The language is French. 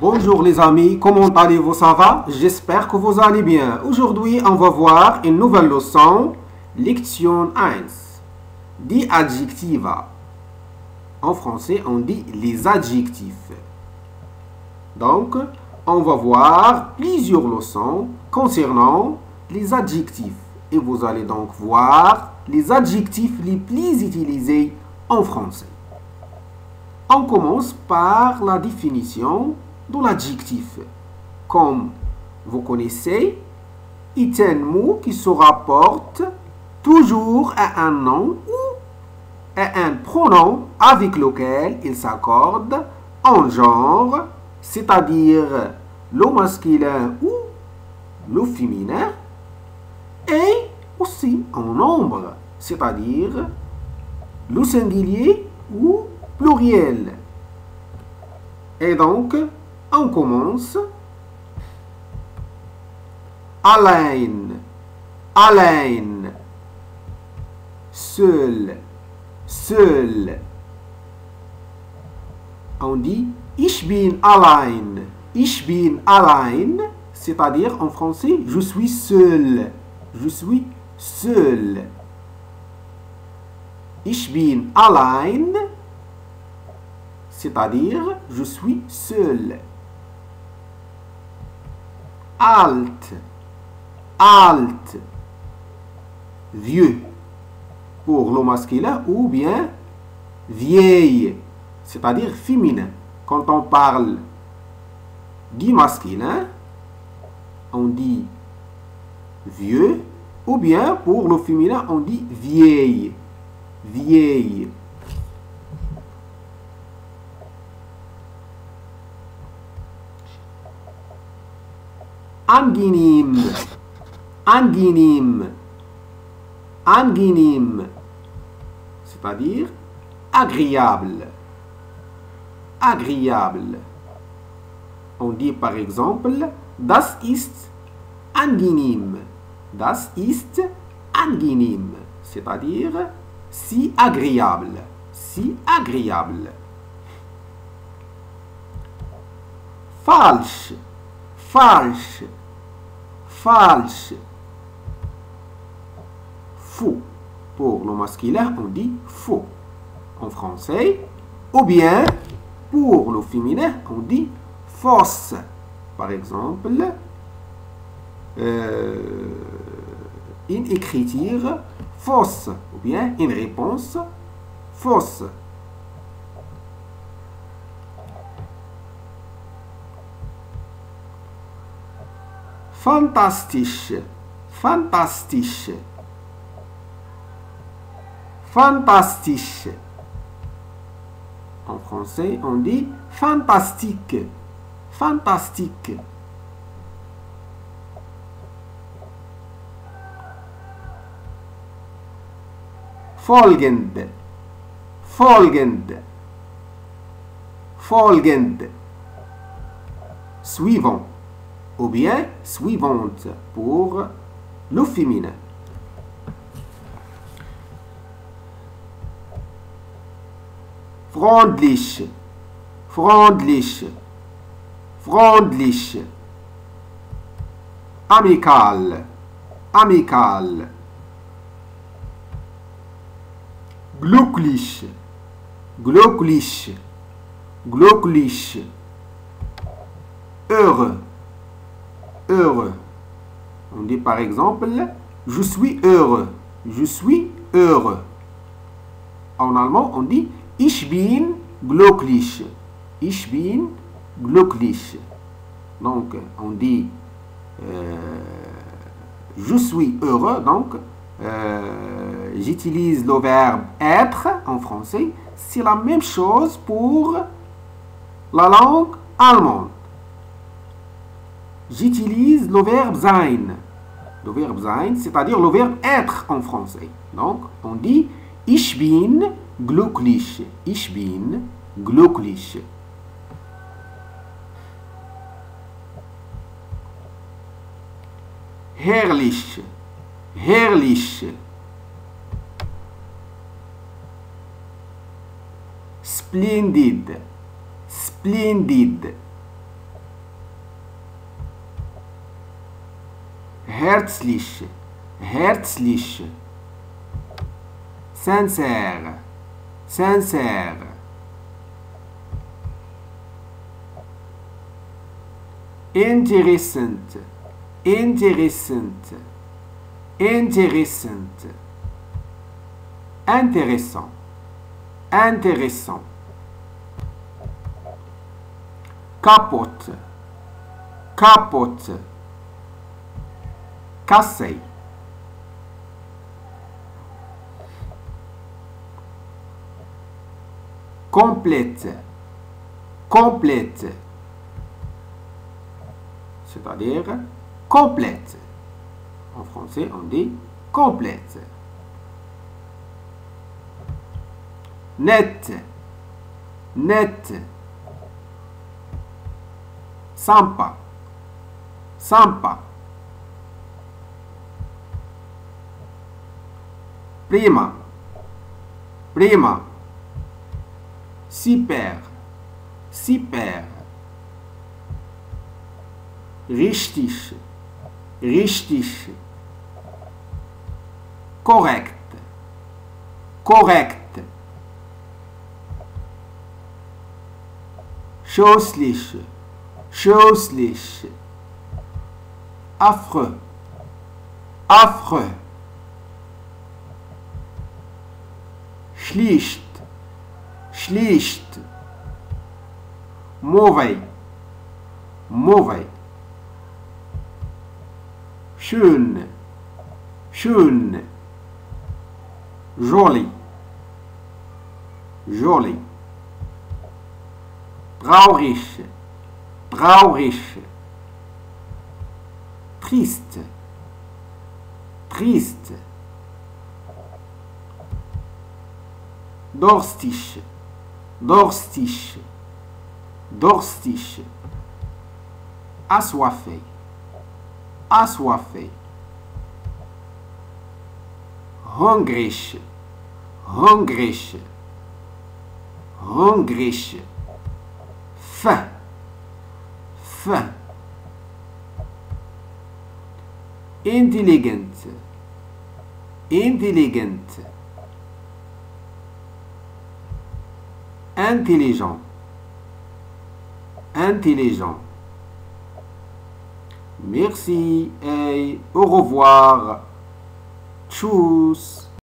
Bonjour les amis, comment allez-vous, ça va? J'espère que vous allez bien. Aujourd'hui, on va voir une nouvelle leçon, Lection 1. Die Adjektiva. En français, on dit les adjectifs. Donc, on va voir plusieurs leçons concernant les adjectifs. Et vous allez donc voir les adjectifs les plus utilisés en français. On commence par la définition de l'adjectif. Comme vous connaissez, c'est un mot qui se rapporte toujours à un nom ou à un pronom avec lequel il s'accorde en genre, c'est-à-dire le masculin ou le féminin, et aussi en nombre, c'est-à-dire le singulier ou pluriel. Et donc, on commence. Allein, allein, seul, seul. On dit ich bin allein, c'est-à-dire en français je suis seul, je suis seul. Ich bin allein, c'est-à-dire je suis seul. Alt, alt, vieux pour le masculin ou bien vieille, c'est-à-dire féminin. Quand on parle du masculin, on dit vieux ou bien pour le féminin, on dit vieille, vieille. Angenehm, angenehm, angenehm, c'est-à-dire agréable, agréable. On dit par exemple, das ist angenehm, das ist angenehm, c'est-à-dire si agréable, si agréable. Falsch, falsch, falsch. Faux. Pour le masculin, on dit faux en français. Ou bien, pour le féminin, on dit fausse. Par exemple, une écriture fausse. Ou bien une réponse fausse. Fantastisch, fantastisch, fantastisch. En français, on dit fantastique, fantastique. Folgend, folgend, folgend. Suivant. Ou bien suivante pour le féminin. Freundlich, freundlich, freundlich. Amical, amical. Glücklich, glücklich, glücklich. Heureux, heureux. On dit par exemple, je suis heureux, je suis heureux. En allemand, on dit, ich bin glücklich, ich bin glücklich. Donc, on dit, je suis heureux, donc, j'utilise le verbe être en français. C'est la même chose pour la langue allemande. J'utilise le verbe sein. Le verbe sein, c'est-à-dire le verbe être en français. Donc, on dit ich bin glücklich. Ich bin glücklich. Herrlich. Herrlich. Splendid. Splendid. herzlich, herzlich, sincère, sincère, interessant, intéressant, intéressant, intéressant, intéressant, capote, capote, cassé, complète, complète, c'est-à-dire complète. En français, on dit complète. Net, net, sympa, sympa, prima, prima, super, super, richtig, richtig, correct, correct, scheußlich, scheußlich, affreux, affreux, schlicht, schlicht, mauvais, mauvais, schön, schön, joli, joli, traurig, traurig, triste, triste, durstig, durstig, durstig, assoiffé, assoiffé, hungrig, hungrig, hungrig, faim, faim, intelligent, intelligent, intelligent, intelligent. Merci et au revoir. Tchuss.